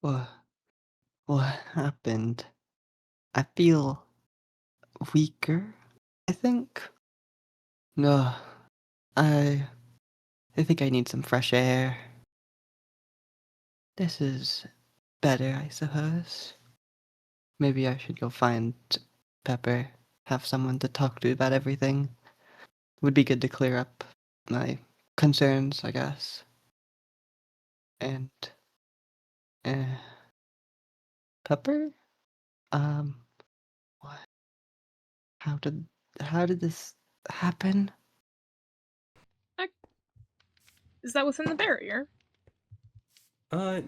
What, what happened? I feel weaker, I think. No, I, I think I need some fresh air. This is better, I suppose. Maybe I should go find Pepper, have someone to talk to about everything. Would be good to clear up my concerns, I guess. And, uh, Pepper? Um, what? How did, how did this happen? Is that within the barrier? Uh,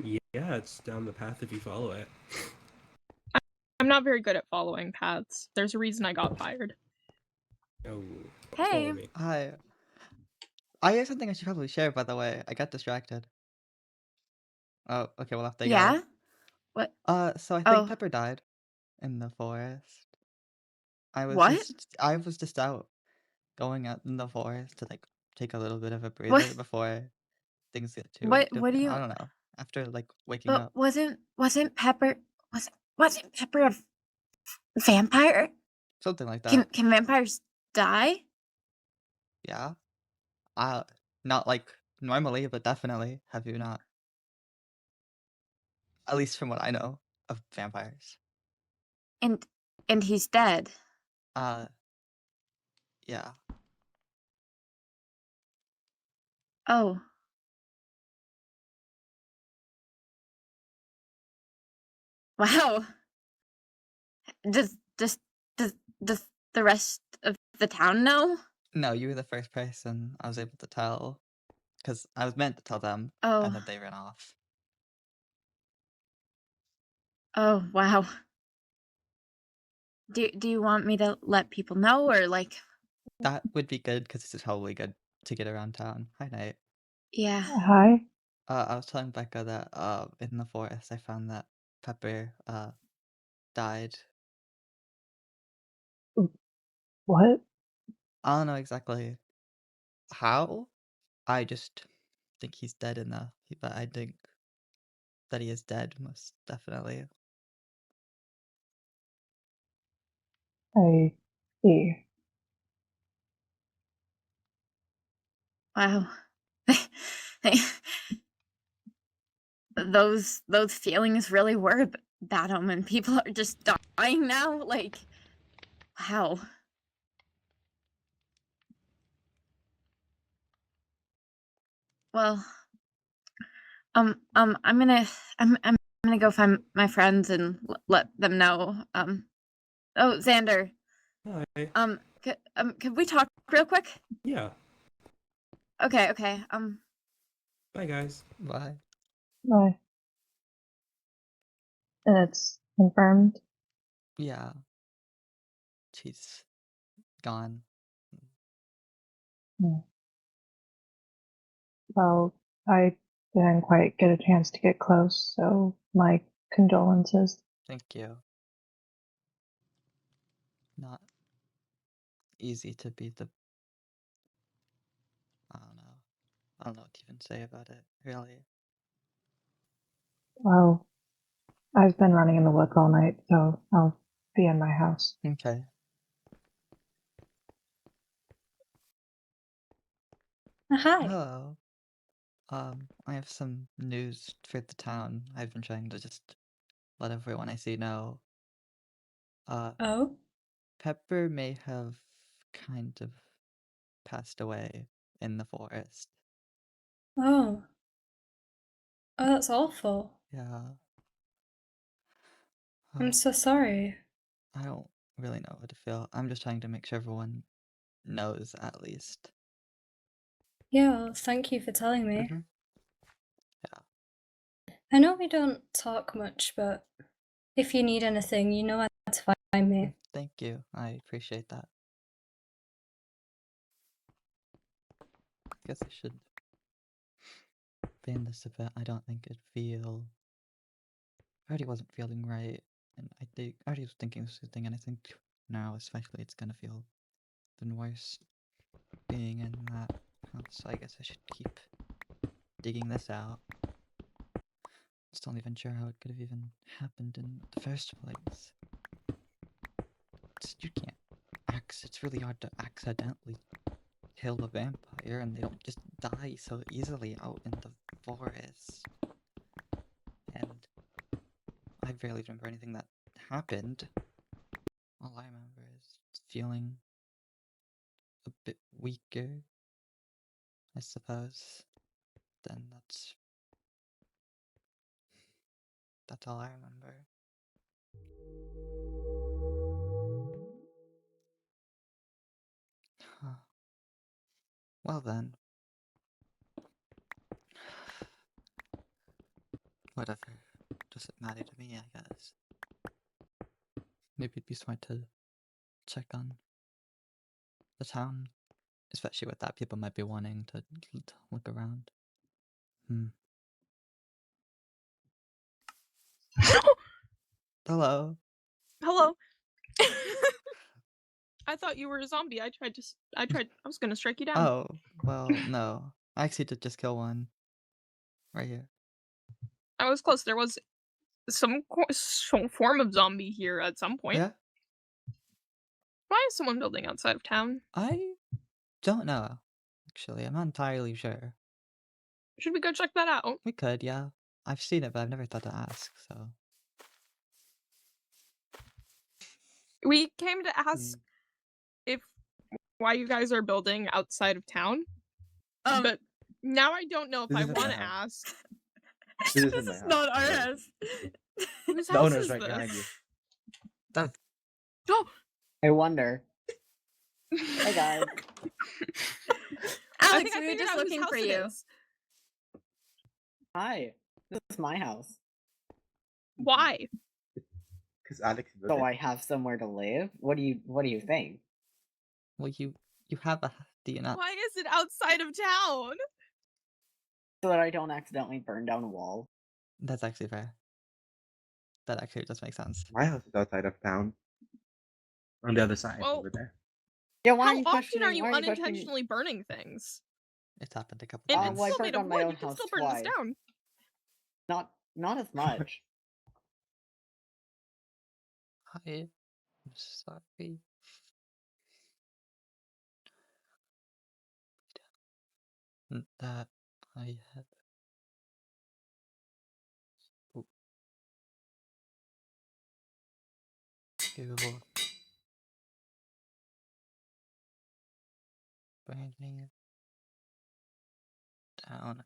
yeah, it's down the path if you follow it. I'm not very good at following paths. There's a reason I got fired. Oh, Hey. follow me. Hi. I have something I should probably share, by the way. I got distracted. Oh, okay, well, off they go. Yeah? What? So I think Oh, Pepper died in the forest. what? I was just out going out in the forest to like take a little bit of a breather What? before things get too What do I you? don't know. After like waking But up, wasn't Pepper wasn't Pepper a vampire? something like that. Can vampires die? Yeah. Uh, not like normally, but definitely. Have you not? At least from what I know of vampires. And and he's dead. Uh, yeah. Oh. Wow. Does does does the rest of the town know? No, you were the first person I was able to tell because I was meant to tell them, and Oh. then they ran off. Oh, wow. Do you want me to let people know or like That would be good because this is probably good to get around town. Hi, Nate. yeah. Hi. I was telling Becca that in the forest I found that Pepper died. What? I don't know exactly how. I just think he's dead enough, but I think that he is dead most definitely. I see. Wow. Those feelings really were bad omen. People are just dying now. Like, wow. Well, I'm gonna go find my friends and let them know. Oh, Xander. Hi. Could we talk real quick? Yeah. Okay. Bye, guys. Why? Bye. And it's confirmed. Yeah, she's gone. Hmm. Well, I didn't quite get a chance to get close, so my condolences. Thank you. Not easy to be the. I don't know. I don't know what to even say about it, really. Well, I've been running in the woods all night, so I'll be in my house. Okay. Hi. Hello. I have some news for the town. I've been trying to just let everyone I see know. Uh, Oh. Pepper may have kind of passed away in the forest. Oh. Oh, that's awful. Yeah. I'm Oh, so sorry. I don't really know how to feel. I'm just trying to make sure everyone knows at least. Yeah, well, thank you for telling me. Hmm. Yeah. I know we don't talk much, but if you need anything, you know where to find me. Thank you. I appreciate that. I guess I should ban this a bit. I don't think it'd feel. I already wasn't feeling right, and I already was thinking this thing, and I think now, especially, it's gonna feel even worse being in that house. So I guess I should keep digging this out. Still not even sure how it could have even happened in the first place. You can't. It's really hard to accidentally kill a vampire, and they don't just die so easily out in the forest. And I barely remember anything that happened. All I remember is feeling a bit weaker, I suppose. Then that's all I remember. Huh. Well then. Whatever. Doesn't matter to me, I guess. Maybe it'd be smart to check on the town. Especially with that, people might be wanting to look around. Hello. Hello. I thought you were a zombie. I was gonna strike you down. Oh, well, no. I actually did just kill one. Right here. I was close. There was some form of zombie here at some point. Yeah? Why is someone building outside of town? I don't know. Actually, I'm not entirely sure. Should we go check that out? We could, yeah. I've seen it, but I've never thought to ask, so. We came to ask why you guys are building outside of town. But now I don't know if I want to ask. This This is not our house. Whose The house owner's is right this? behind you. Oh, I wonder. Hey guys. I Alex, think I we were figured just out whose looking house for it you. is. Hi. This is my house. Why? Because Alex built So it. I have somewhere to live? What do you think? Well, you have a. Do you not? Why is it outside of town? So that I don't accidentally burn down a wall. That's actually fair. That actually does make sense. My house is outside of town. On the other side, Well, over there. Yeah, why How are you often questioning? are you why are you questioning? unintentionally burning things? It's happened a couple And times. it's well, I still burned made of down my wood. own You can house still burn this twice. down. Not as much. I'm sorry. That I had. Oh. You burning it down.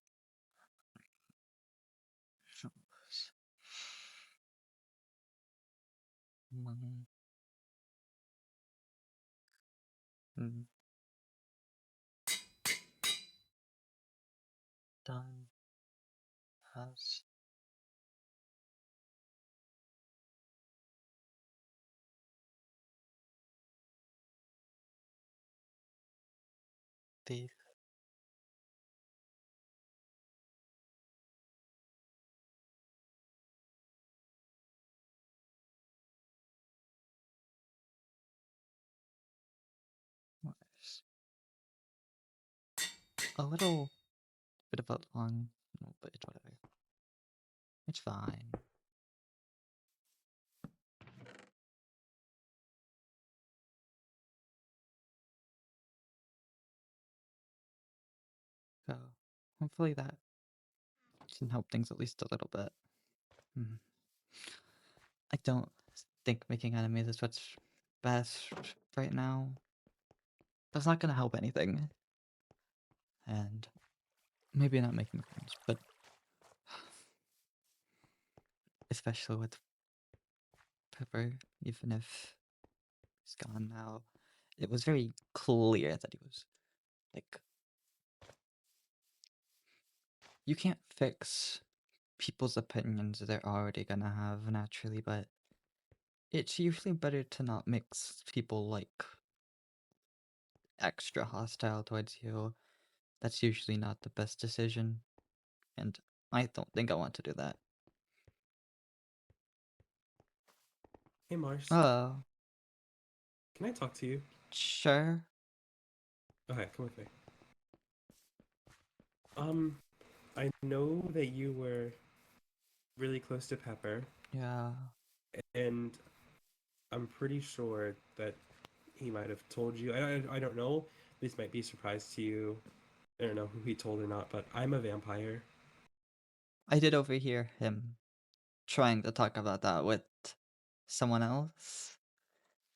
Done. Has. The. Was a little bit of a long, but it's whatever. It's fine. So, hopefully that can help things at least a little bit. I don't think making enemies is what's best right now. That's not gonna help anything. And maybe not making friends, but especially with Pepper, even if he's gone now, it was very clear that he was like, you can't fix people's opinions they're already gonna have naturally, but it's usually better to not mix people like extra hostile towards you. That's usually not the best decision, and I don't think I want to do that. Hey Mars, Oh, can I talk to you? sure. Okay, come with me. I know that you were really close to Pepper, Yeah. and I'm pretty sure that he might have told you. I don't know. This might be a surprise to you. I don't know who he told or not, but I'm a vampire. I did overhear him trying to talk about that with someone else.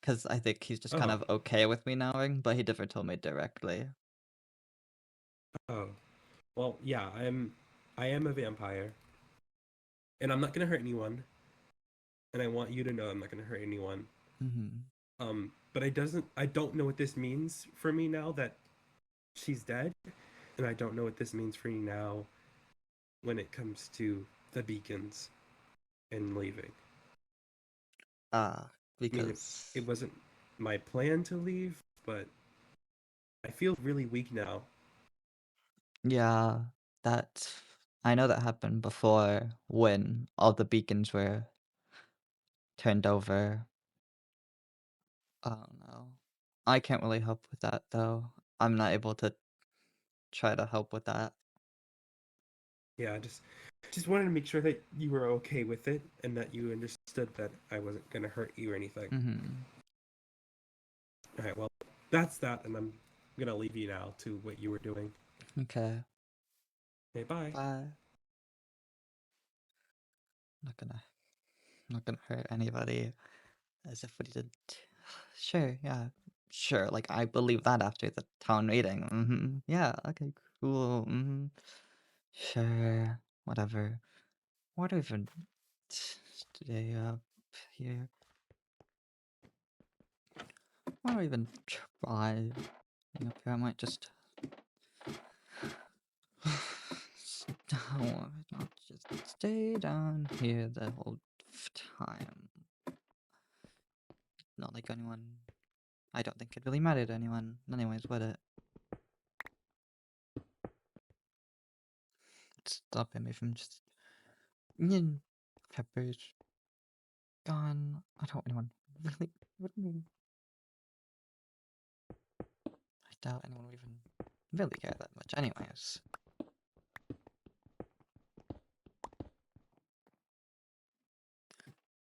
Because I think he's just kind Oh. of okay with me knowing, but he never told me directly. Oh. Well, yeah, I am a vampire. And I'm not gonna hurt anyone. And I want you to know I'm not gonna hurt anyone. But I don't know what this means for me now that she's dead. And I don't know what this means for me now when it comes to the beacons and leaving. Because it wasn't my plan to leave, but I feel really weak now. yeah, I know that happened before when all the beacons were turned over. I don't know. I can't really help with that though. I'm not able to try to help with that. Yeah, just wanted to make sure that you were okay with it and that you understood that I wasn't gonna hurt you or anything. Alright, well, that's that, and I'm gonna leave you now to what you were doing. Okay. Okay, bye. Bye. Not gonna hurt anybody. As if we did. Sure, yeah. Sure, like I believe that after the town meeting. Yeah, okay, cool. Sure, whatever. What even stay up here? Why do I even try? Up here, I might just. Why not just stay down here the whole time? Not like anyone. I don't think it really mattered to anyone. Anyways, would it? Stopping me from just. Pepper's gone. I don't want anyone really. What do you mean? I doubt anyone would even really care that much. Anyways.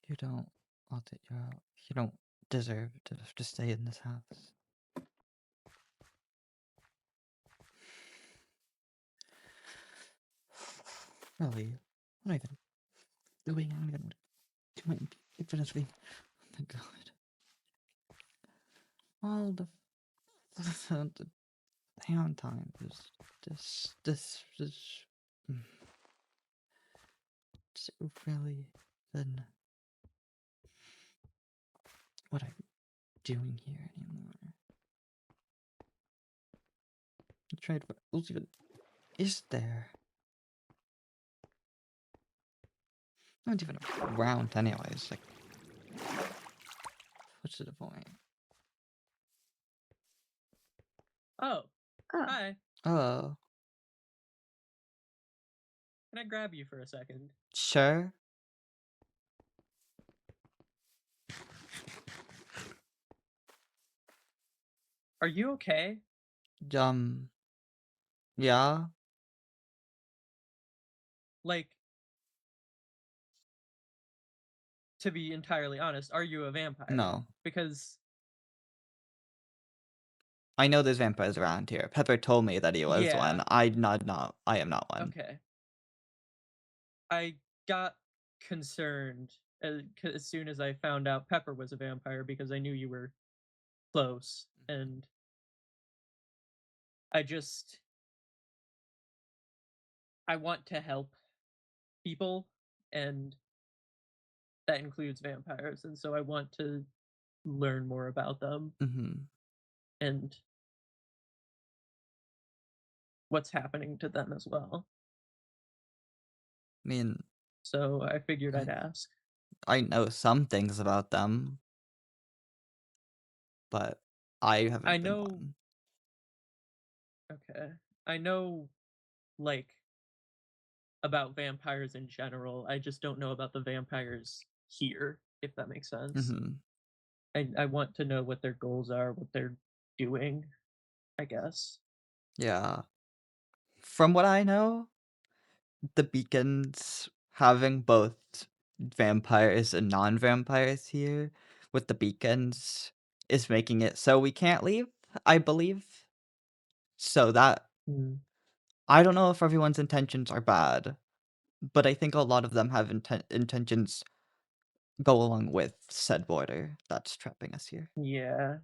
You don't. You don't deserve to stay in this house. Really? What am I even doing? I'm even doing infinitely. Oh my god. All the damn time is really then what I'm doing here anymore. I tried what else even is there? Not even around anyways, like what's the point? Oh. Hi. Hello. Can I grab you for a second? Sure. Are you okay? Yeah. Like, to be entirely honest, are you a vampire? No. Because I know there's vampires around here. Pepper told me that he was one. I am not one. Okay. I got concerned as soon as I found out Pepper was a vampire because I knew you were close, and I want to help people, and that includes vampires, and so I want to learn more about them and what's happening to them as well. I mean, so I figured I'd ask. I know some things about them, but I haven't been one. Okay. I know, like, about vampires in general. I just don't know about the vampires here, if that makes sense. I want to know what their goals are, what they're doing, I guess. Yeah. From what I know, the beacons having both vampires and non-vampires here with the beacons is making it so we can't leave, I believe. So that Mm. I don't know if everyone's intentions are bad, but I think a lot of them have intentions go along with said border that's trapping us here. Yeah.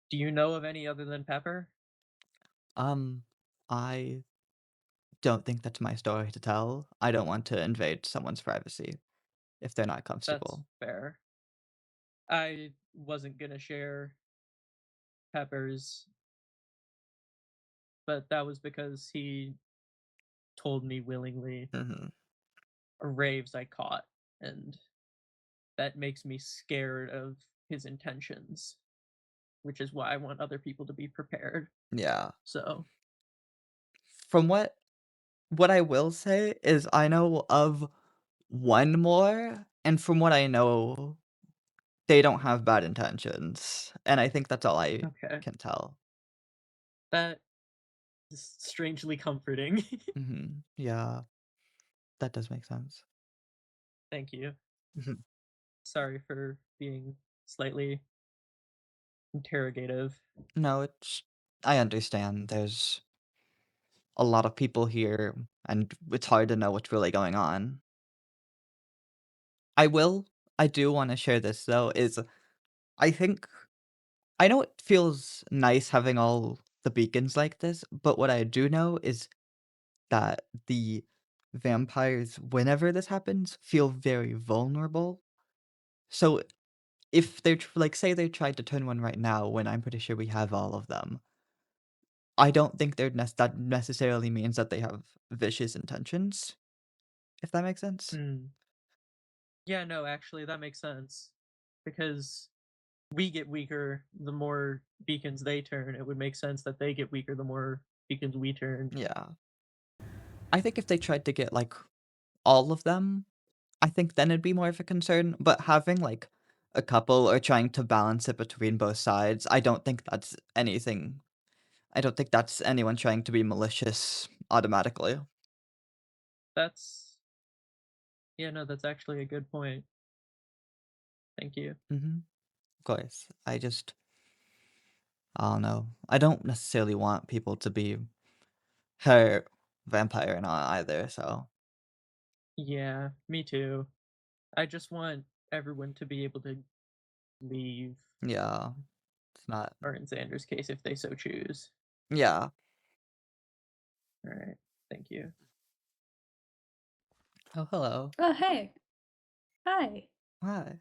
Do you know of any other than Pepper? I don't think that's my story to tell. I don't want to invade someone's privacy if they're not That's comfortable. fair. I wasn't gonna share Pepper's, but that was because he told me willingly raves I caught, and that makes me scared of his intentions, which is why I want other people to be prepared. Yeah. So, From what I will say is I know of one more, and from what I know, they don't have bad intentions, and I think that's all I okay. can tell. That is strangely comforting. Yeah. That does make sense. Thank you. Mhm. Sorry for being slightly interrogative. No, I understand. There's a lot of people here, and it's hard to know what's really going on. I do want to share this though, is I know it feels nice having all the beacons like this, but what I do know is that the vampires, whenever this happens, feel very vulnerable. So if they're like, say they tried to turn one right now, when I'm pretty sure we have all of them, I don't think that necessarily means that they have vicious intentions, if that makes sense. Yeah, no, actually, that makes sense. Because we get weaker the more beacons they turn. It would make sense that they get weaker the more beacons we turn. Yeah. I think if they tried to get, like, all of them, I think then it'd be more of a concern, but having, like, a couple or trying to balance it between both sides, I don't think that's anyone trying to be malicious automatically. Yeah, no, that's actually a good point. Thank you. Of course. I don't know. I don't necessarily want people to be hurt, vampire or not either, so. Yeah, me too. I just want everyone to be able to leave. Yeah. It's not. Or in Xander's case, if they so choose. Yeah. Alright, thank you. Oh, hello. Oh, hey. Hi. Hi.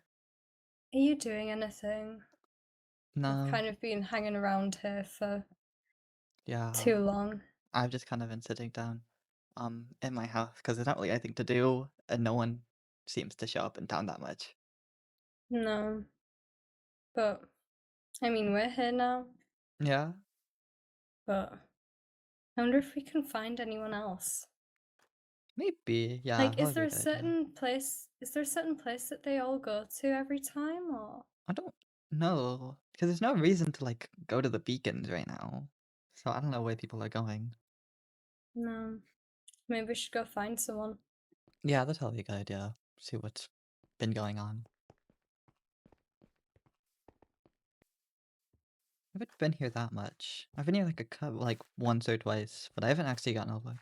Are you doing anything? No. I've kind of been hanging around here for Yeah. too long. I've just kind of been sitting down, in my house because there's not really anything to do, and no one seems to show up in town that much. No. But, I mean, we're here now. Yeah. But I wonder if we can find anyone else. Maybe. Yeah. Like, that is would be there a a good idea. certain place? Is there a certain place that they all go to every time, or? I don't know because there's no reason to like go to the beacons right now, so I don't know where people are going. No. Maybe we should go find someone. Yeah, that's probably a good idea. See what's been going on. I haven't been here that much. I've been here like once or twice, but I haven't actually gotten a look.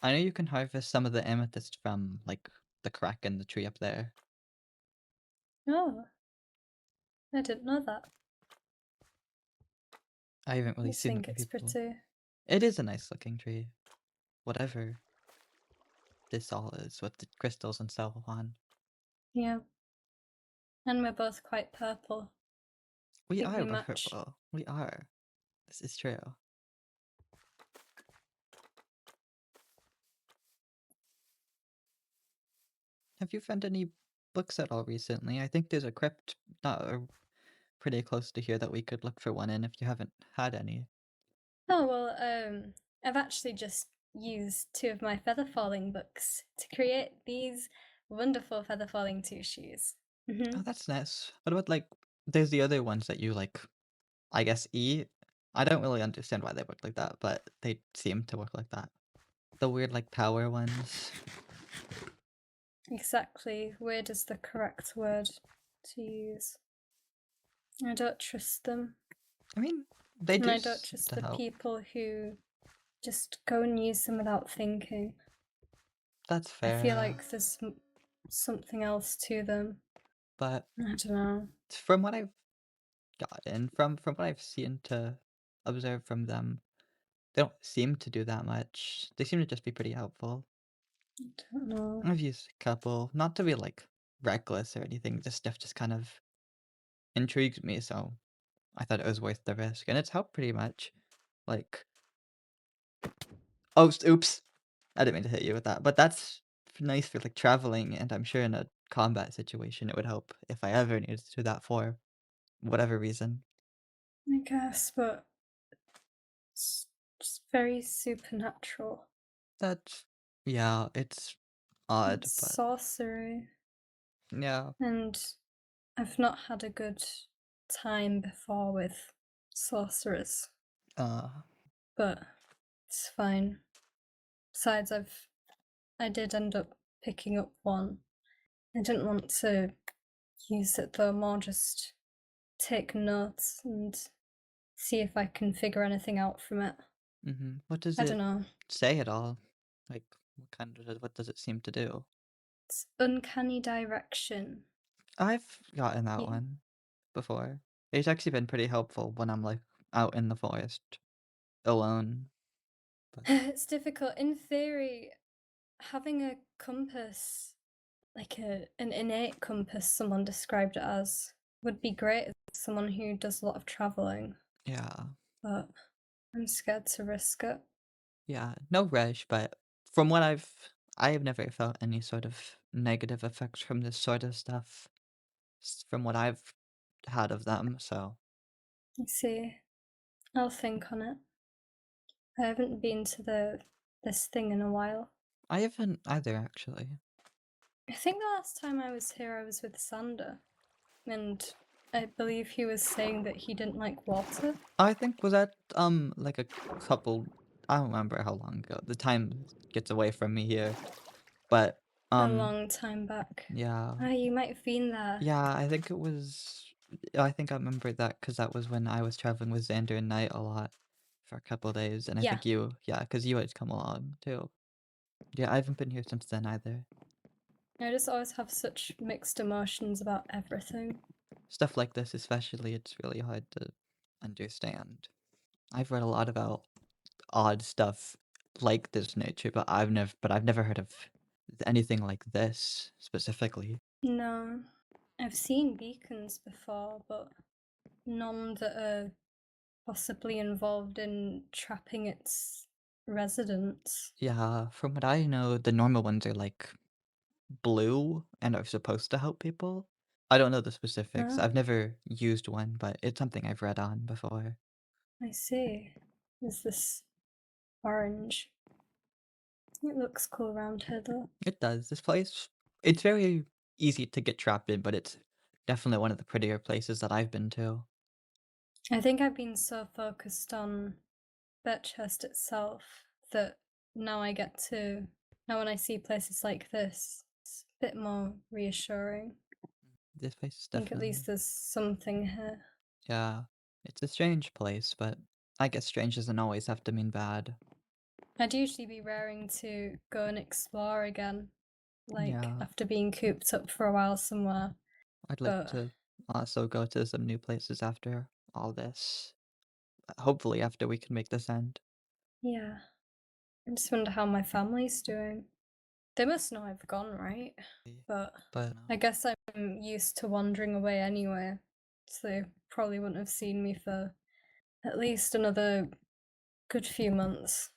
I know you can harvest some of the amethyst from like the crack in the tree up there. Oh. I didn't know that. I haven't really I seen think many it's people. pretty. It is a nice looking tree. Whatever this all is with the crystals and stuff on. Yeah. And we're both quite purple. We Think are we match. purple. We are. This is true. Have you found any books at all recently? I think there's a crypt pretty close to here that we could look for one in if you haven't had any. Oh, well, I've actually just used 2 of my feather falling books to create these wonderful feather falling 2 shoes. Oh, that's nice. What about like, there's the other ones that you like, I guess, eat? I don't really understand why they work like that, but they seem to work like that. The weird like power ones. exactly weird is the correct word to use. I don't trust them. I mean, they And do I don't seem trust to the help. people who just go and use them without thinking. That's I fair. feel like there's something else to them. But I don't know. from what I've gotten, from what I've seen to observe from them, they don't seem to do that much. They seem to just be pretty helpful. I don't know. I've used a couple, not to be like reckless or anything. This stuff just kind of intrigues me, so I thought it was worth the risk, and it's helped pretty much. Like, oh, oops, I didn't mean to hit you with that, but that's nice for like traveling, and I'm sure in a combat situation it would help if I ever needed to do that for whatever reason. I guess, but it's just very supernatural. That's yeah, it's odd, It's but sorcery. yeah. And I've not had a good time before with sorcerers. But it's fine. Besides, I did end up picking up one. I didn't want to use it though, more just take notes and see if I can figure anything out from it. What does I it don't know. say at all? Like, what does it seem to do? It's uncanny direction. I've gotten that Yeah. one before. It's actually been pretty helpful when I'm like out in the forest alone. It's difficult. In theory, having a compass, like an innate compass, someone described it as, would be great as someone who does a lot of traveling. Yeah. But I'm scared to risk it. Yeah, no rush, but from what I have never felt any sort of negative effects from this sort of stuff from what I've had of them, so I see. I'll think on it. I haven't been to this thing in a while. I haven't either actually. I think the last time I was here I was with Sander, and I believe he was saying that he didn't like water. I think was that like a couple I don't remember how long ago. The time gets away from me here. But A long time back. yeah. Ah, you might have been there. Yeah, I think it was I think I remember that because that was when I was traveling with Xander and Knight a lot for a couple days, and I Yeah. think because you had come along too. Yeah, I haven't been here since then either. I just always have such mixed emotions about everything. Stuff like this especially, it's really hard to understand. I've read a lot about odd stuff like this nature, but I've never heard of anything like this specifically. No. I've seen beacons before, but none that are possibly involved in trapping its residents. Yeah, from what I know, the normal ones are like blue and are supposed to help people. I don't know the specifics. Ah, I've never used one, but it's something I've read on before. I see. Is this orange? It looks cool around here though. It does. This place, it's very easy to get trapped in, but it's definitely one of the prettier places that I've been to. I think I've been so focused on Birchhurst itself that now when I see places like this, it's a bit more reassuring. This place is I think at definitely, least there's something here. yeah, it's a strange place, but I guess strange doesn't always have to mean bad. I'd usually be raring to go and explore again, like Yeah. after being cooped up for a while somewhere. I'd like But to also go to some new places after all this. Hopefully after we can make this end. yeah, I just wonder how my family's doing. They must know I've gone, right? But I guess I'm used to wandering away anyway, so they probably wouldn't have seen me for at least another good few months.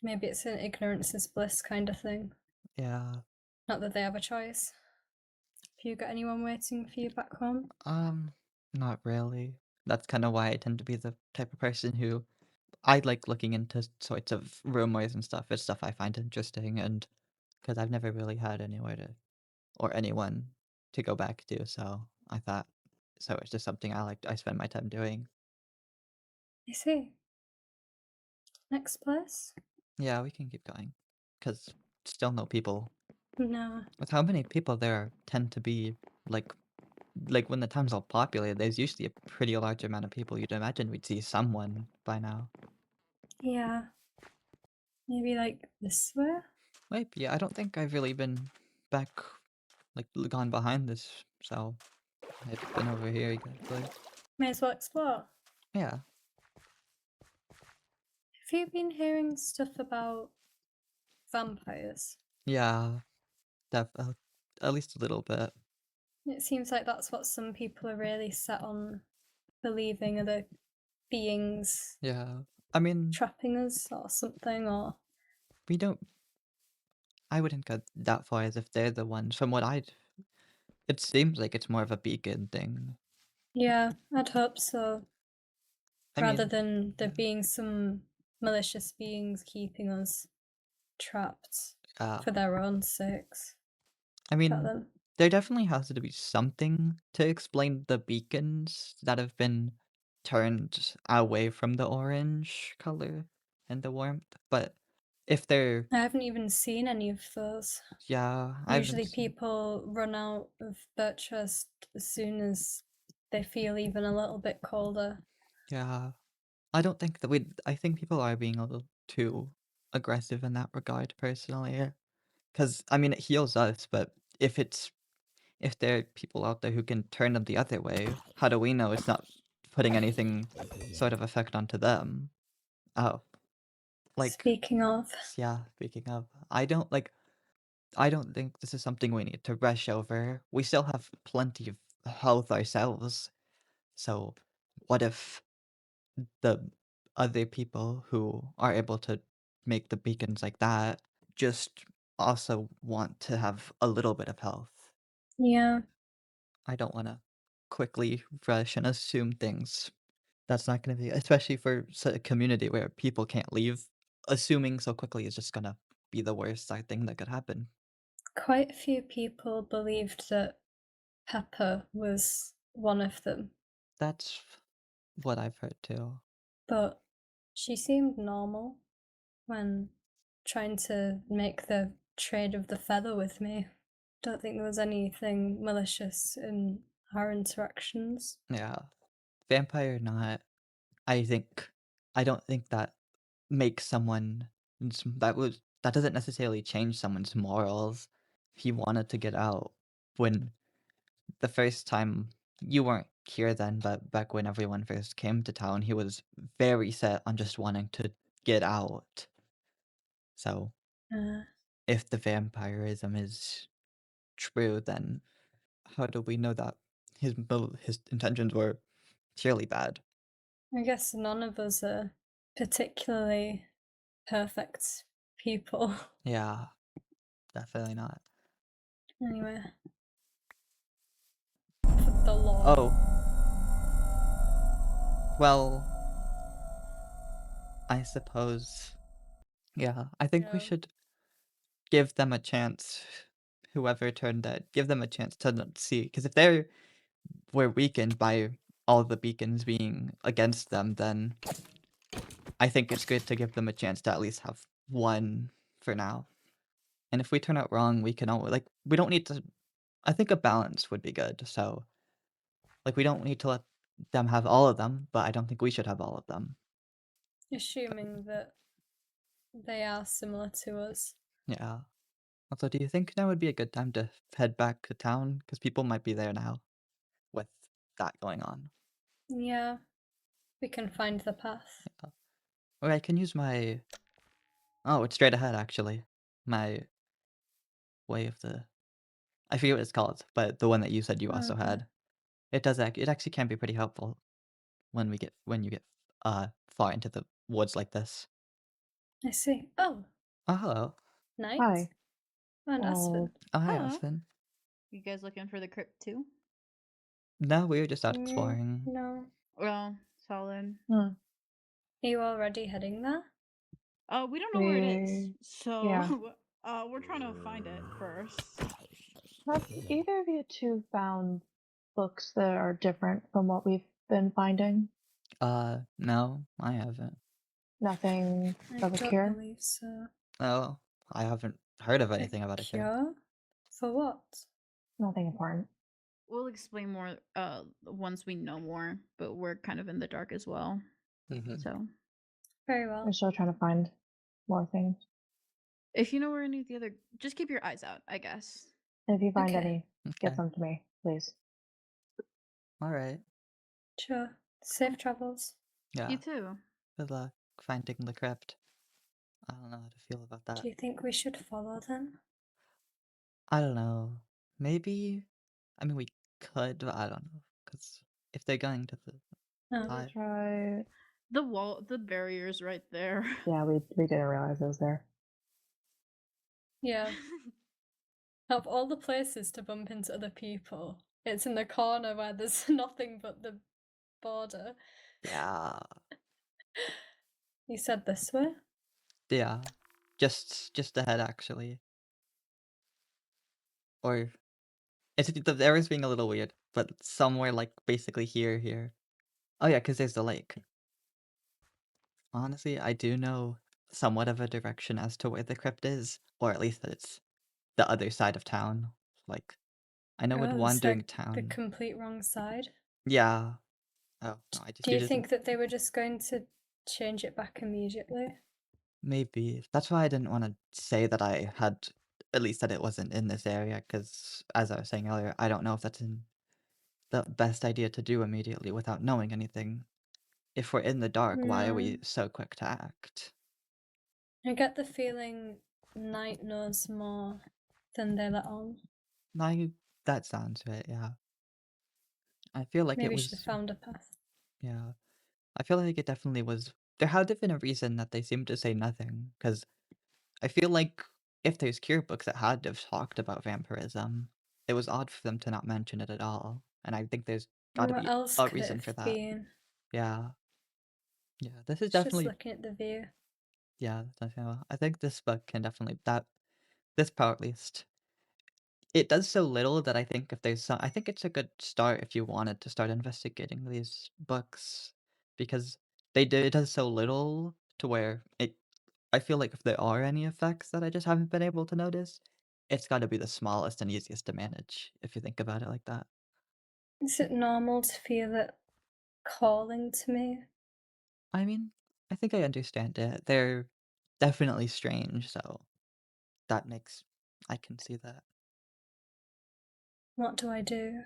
Maybe it's an ignorance is bliss kind of thing. Yeah. Not that they have a choice. Have you got anyone waiting for you back home? Not really. That's kind of why I tend to be the type of person who I like looking into sorts of rumors and stuff. It's stuff I find interesting, and because I've never really had anywhere to or anyone to go back to, so I thought it's just something I spend my time doing. I see. Next place? Yeah, we can keep going because still no people No. With how many people there tend to be, like when the town's all populated, there's usually a pretty large amount of people. You'd imagine we'd see someone by now. Yeah. Maybe like this way? Maybe. I don't think I've really been back, like, gone behind this, so I've been over here exactly. May as well explore. Yeah. Have you been hearing stuff about vampires? Yeah. At least a little bit. It seems like that's what some people are really set on believing, are the beings Yeah. I mean, trapping us or something, or we don't. I wouldn't go that far as if they're the ones. From what it seems like it's more of a beacon thing. yeah, I'd hope so. I Rather mean, than there being some malicious beings keeping us trapped for their own sakes. I mean, But then, there definitely has to be something to explain the beacons that have been turned away from the orange color and the warmth. But if they're, I haven't even seen any of those. yeah, I haven't Usually seen. people run out of Birchhurst as soon as they feel even a little bit colder. Yeah, I don't think that I think people are being a little too aggressive in that regard, personally. Because I mean, it heals us, but if there are people out there who can turn them the other way, how do we know it's not putting anything sort of effect onto them? Oh, like, Speaking of, yeah, speaking of, I don't think this is something we need to rush over. We still have plenty of health ourselves. So, what if the other people who are able to make the beacons like that just also want to have a little bit of health? yeah, I don't want to quickly rush and assume things. That's not going to be, especially for a community where people can't leave. Assuming so quickly is just going to be the worst thing that could happen. quite a few people believed that Pepper was one of them. That's what I've heard too. But she seemed normal when trying to make the trade of the feather with me. Don't think there was anything malicious in our interactions. Yeah. Vampire or not, I don't think that makes someone that doesn't necessarily change someone's morals. He wanted to get out when the first time you weren't here then, but back when everyone first came to town, he was very set on just wanting to get out. So if the vampirism is true, then how do we know that his intentions were surely bad? I guess none of us are particularly perfect people. Yeah, definitely not. Anyway. For the law. Oh. Well, I suppose. Yeah, I think we should give them a chance. Whoever turned that, give them a chance to see. Because if they were weakened by all the beacons being against them, then I think it's good to give them a chance to at least have one for now. And if we turn out wrong, we can always, we don't need to. I think a balance would be good. So, we don't need to let them have all of them, but I don't think we should have all of them. Assuming that they are similar to us. Yeah. Also, do you think now would be a good time to head back to town? Because people might be there now with that going on. Yeah. We can find the path. Yeah. Or I can use my... Oh, it's straight ahead, actually. My way of the... I forget what it's called, but the one that you said you also had. It does it actually can be pretty helpful when you get far into the woods like this. I see. Oh. Oh, hello. Night. Hi. And Aspen. Oh, hi, Hello. Aspen. You guys looking for the crypt too? No, we were just out exploring. No. Well, solid. Are you already heading there? We don't know where it is, so Yeah. we're trying to find it first. Have either of you two found books that are different from what we've been finding? No, I haven't. Nothing I of a don't cure? believe so. Oh, I haven't heard of anything about a cure. Cure? For what? Nothing important. We'll explain more once we know more, but we're kind of in the dark as well. So Very well. We're still trying to find more things. if you know where any of the other, just keep your eyes out, I guess. If you find Okay. any, get them to me, please. Alright. Sure. Safe travels. Yeah. You too. Good luck finding the crypt. I don't know how to feel about that. Do you think we should follow them? I don't know. Maybe. I mean, we could, but I don't know. Because if they're going to the hive, Try. The wall, the barrier's right there. Yeah, we didn't realize it was there. Yeah. Of all the places to bump into other people, it's in the corner where there's nothing but the border. yeah, You said this way? yeah, just ahead actually. Or it's the area's being a little weird, but somewhere like basically here. Oh yeah, because there's the lake. Honestly, I do know somewhat of a direction as to where the crypt is, or at least that it's the other side of town. Like, I know with Oh, it's wandering like the town. complete wrong side. Yeah. Oh no, I just Do you think that they were just going to change it back immediately? maybe that's why I didn't want to say that I had at least that it wasn't in this area because, as I was saying earlier, I don't know if that's the best idea to do immediately without knowing anything. If we're in the dark, why are we No. so quick to act? I get the feeling Night knows more than they let on. That sounds right, yeah. I feel like Maybe it we should have was, found a path. yeah. I feel like it definitely was. There had to have been a reason that they seemed to say nothing, because I feel like if there's cure books that had to have talked about vampirism, it was odd for them to not mention it at all. And I think there's got to What be else a could it reason for have that. been? Yeah. Yeah, this is Just definitely, looking at the view. yeah, I think this book can definitely, this part at least, it does so little that I think if there's some, I think it's a good start if you wanted to start investigating these books, because it does so little to where I feel like if there are any effects that I just haven't been able to notice, it's got to be the smallest and easiest to manage, if you think about it like that. Is it normal to feel it calling to me? I mean, I think I understand it. They're definitely strange, so I can see that. What do I do?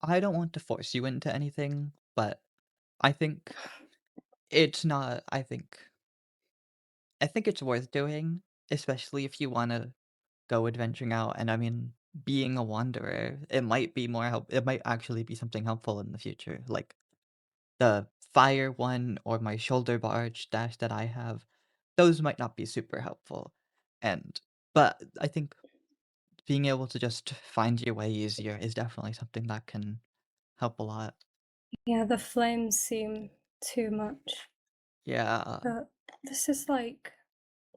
I don't want to force you into anything, but I think it's not, I think it's worth doing, especially if you want to go adventuring out. And I mean, being a wanderer, it might be it might actually be something helpful in the future. Like the fire one or my shoulder barge dash that I have, those might not be super helpful. But I think being able to just find your way easier is definitely something that can help a lot. Yeah, the flames seem too much. Yeah. But this is like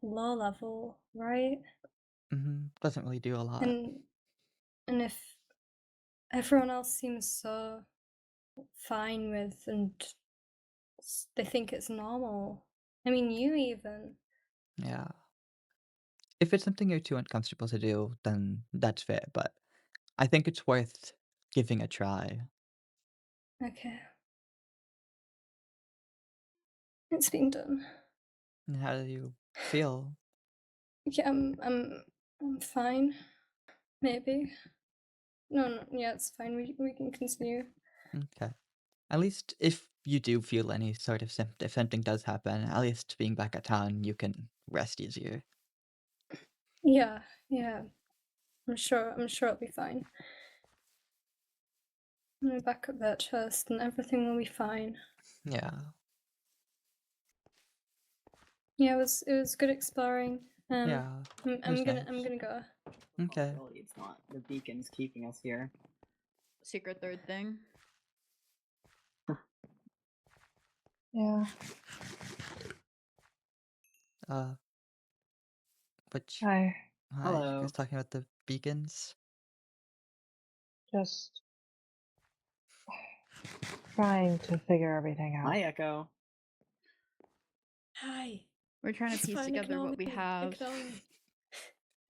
low level, right? Doesn't really do a lot. And if everyone else seems so fine with and they think it's normal. I mean, you even. Yeah. If it's something you're too uncomfortable to do, then that's fair, but I think it's worth giving a try. Okay. It's been done. And how do you feel? Yeah, I'm fine. Maybe. No, yeah, it's fine. We can continue. Okay. At least if you do feel any sort of if something does happen, at least being back at town, you can rest easier. Yeah. I'm sure it'll be fine. I'm back at Birchhurst and everything will be fine. Yeah. Yeah, it was good exploring. Yeah. I'm gonna go. Okay. Possibility it's not the beacon's keeping us here. Secret third thing. Yeah. Which Hi. hi, you Hello. guys talking about the beacons? Just trying to figure everything out. Hi, Echo. Hi. We're trying to It's piece fine, together ignore what we me, have. ignore me.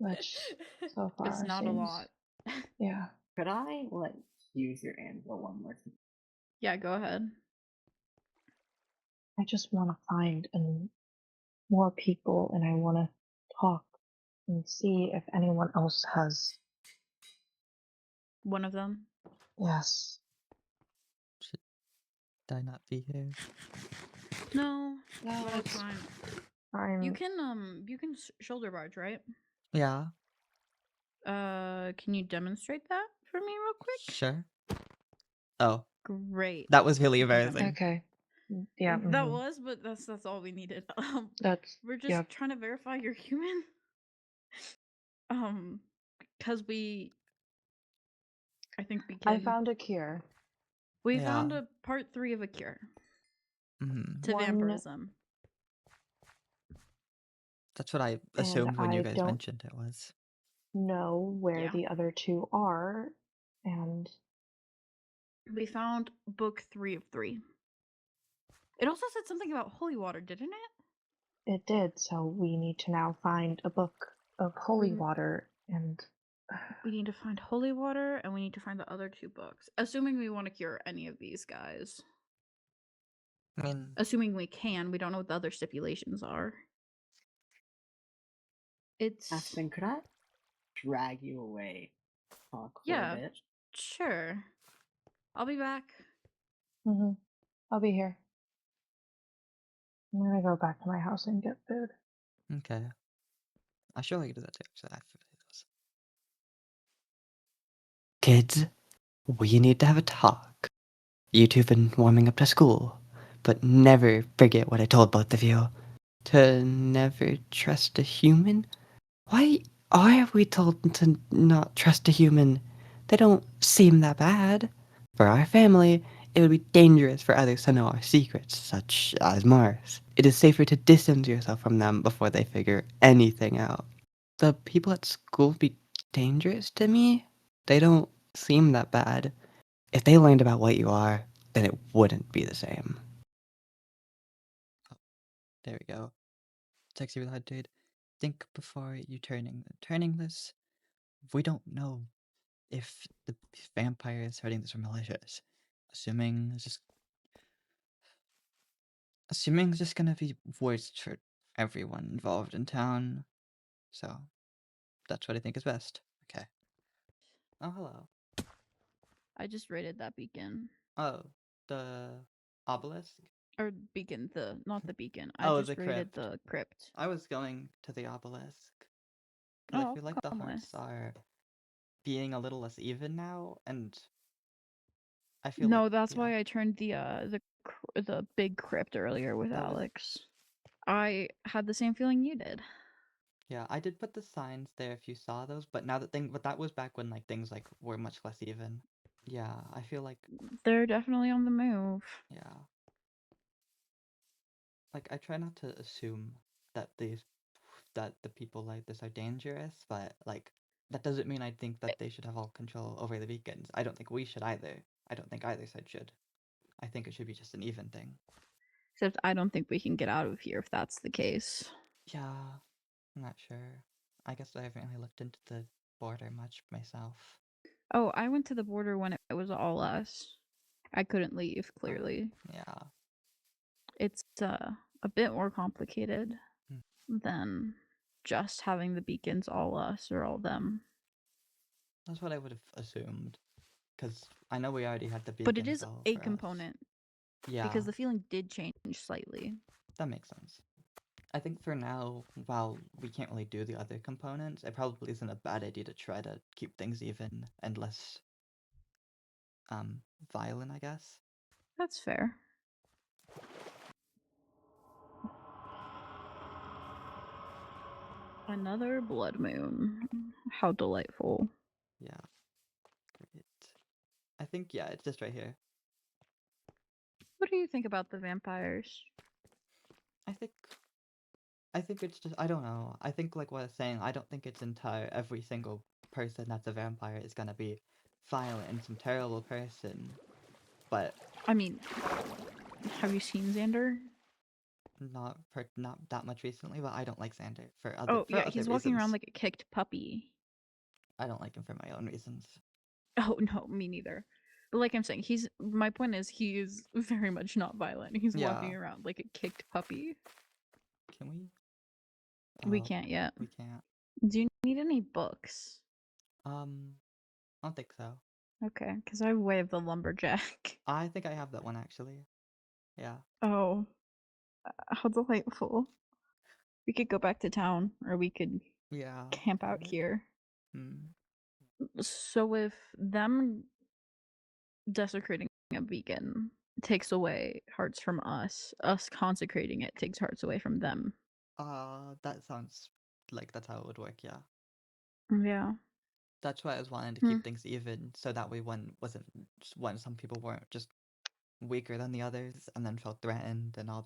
which so far It's not a seems... lot. Yeah. Could I use your anvil one more time? Yeah, go ahead. I just want to find more people, and I want to talk and see if anyone else has... One of them. Yes. Should I not be here? No, No, but it's it's fine. fine. You can shoulder barge, right? Yeah. Can you demonstrate that for me real quick? Sure. Oh, Great. that was really embarrassing. Okay. Yeah. That was, but that's all we needed. That's... We're just yeah. trying to verify you're human. Because I think we I can. found a cure. We Yeah. found a part 3 of a cure to One- vampirism. That's what I And assumed when you I guys don't mentioned it was. know where Yeah. the other two are, and We found book 3 of 3. It also said something about holy water, didn't it? it did, so we need to now find a book of holy water, and We need to find holy water, and we need to find the other 2 books. Assuming we want to cure any of these guys. I mean, Assuming we can, we don't know what the other stipulations are. It's Aspen, could I drag you away? Talk for yeah, a bit. sure. I'll be back. I'll be here. I'm gonna go back to my house and get food. okay. I sure I could do that too. So I forget those. Kids, we need to have a talk. You two have been warming up to school, but never forget what I told both of you. To never trust a human? Why are we told to not trust a human? They don't seem that bad. For our family, it would be dangerous for others to know our secrets, such as Mars. It is safer to distance yourself from them before they figure anything out. The people at school would be dangerous to me? They don't seem that bad. If they learned about what you are, then it wouldn't be the same. There we go. Sexy with hard dude. Think before you turning this. We don't know if the vampire is hurting this or malicious. Assuming it's just gonna be worse for everyone involved in town. So that's what I think is best. Okay. Oh, hello. I just raided that beacon. Oh, the obelisk? Or beacon, not the beacon. I Oh, just the raided crypt. the crypt. I was going to the obelisk. Because I feel like the come hearts with. are being a little less even now, and I feel No, like that's why I turned the big crypt earlier with That was- Alex. I had the same feeling you did. yeah, I did put the signs there if you saw those, but but that was back when things were much less even. Yeah, I feel like They're definitely on the move. yeah. Like I try not to assume that the people like this are dangerous, but that doesn't mean I think that they should have all control over the beacons. I don't think we should either. I don't think either side should. I think it should be just an even thing. Except I don't think we can get out of here if that's the case. Yeah, I'm not sure. I guess I haven't really looked into the border much myself. Oh, I went to the border when it was all us. I couldn't leave, clearly. Yeah. It's a bit more complicated than just having the beacons all us or all them. That's what I would have assumed. Because I know we already had the beacons But it is all a for us. component. Yeah. Because the feeling did change slightly. That makes sense. I think for now, while we can't really do the other components, it probably isn't a bad idea to try to keep things even and less violent, I guess. That's fair. Another blood moon. How delightful. Yeah. Great. I think, yeah, it's just right here. What do you think about the vampires? I think it's just, I don't know. I think like what I was saying, I don't think it's every single person that's a vampire is gonna be violent and some terrible person. But I mean, have you seen Xander? not that much recently, but I don't like Xander for Oh, yeah, other he's walking around reasons. like a kicked puppy. I don't like him for my own reasons. Oh, no, me neither. But like I'm saying, my point is he is very much not violent. He's walking Yeah. around like a kicked puppy. Can we? We Oh, can't yet. we can't. Do you need any books? I don't think so. Okay, because I have Way of the Lumberjack. I think I have that one actually. Yeah. Oh, how delightful. We could go back to town, or we could Yeah. camp out here. Hmm. So if them desecrating a beacon takes away hearts from us consecrating it takes hearts away from them. That sounds like that's how it would work, yeah. Yeah. That's why I was wanting to keep things even, so that way when some people weren't just weaker than the others and then felt threatened and all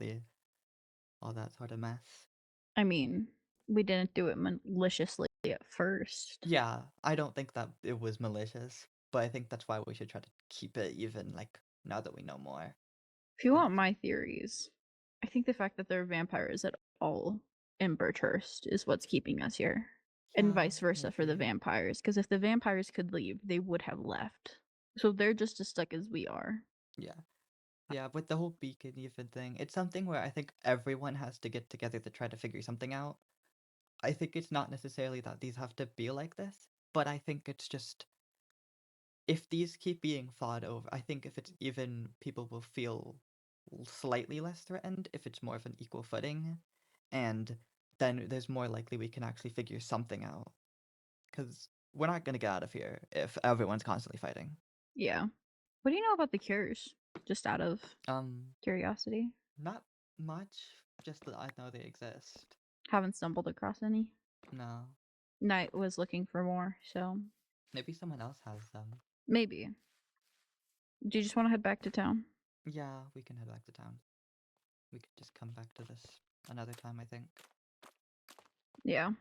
that sort of mess. I mean, we didn't do it maliciously at first. Yeah, I don't think that it was malicious, but I think that's why we should try to keep it even, like, now that we know more. If you want my theories, I think the fact that there are vampires at all in Birchhurst is what's keeping us here. And vice versa for the vampires, because if the vampires could leave, they would have left. So they're just as stuck as we are. Yeah. Yeah, with the whole beacon even thing, it's something where I think everyone has to get together to try to figure something out. I think it's not necessarily that these have to be like this, but I think it's just if these keep being fought over, I think if it's even, people will feel slightly less threatened if it's more of an equal footing, and then there's more likely we can actually figure something out. Because we're not gonna get out of here if everyone's constantly fighting. Yeah. What do you know about the cures? Just out of curiosity. Not much, just that I know they exist. Haven't stumbled across any. No. Knight was looking for more, so Maybe someone else has them. maybe. Do you just want to head back to town? Yeah, we can head back to town. We could just come back to this another time, I think. Yeah.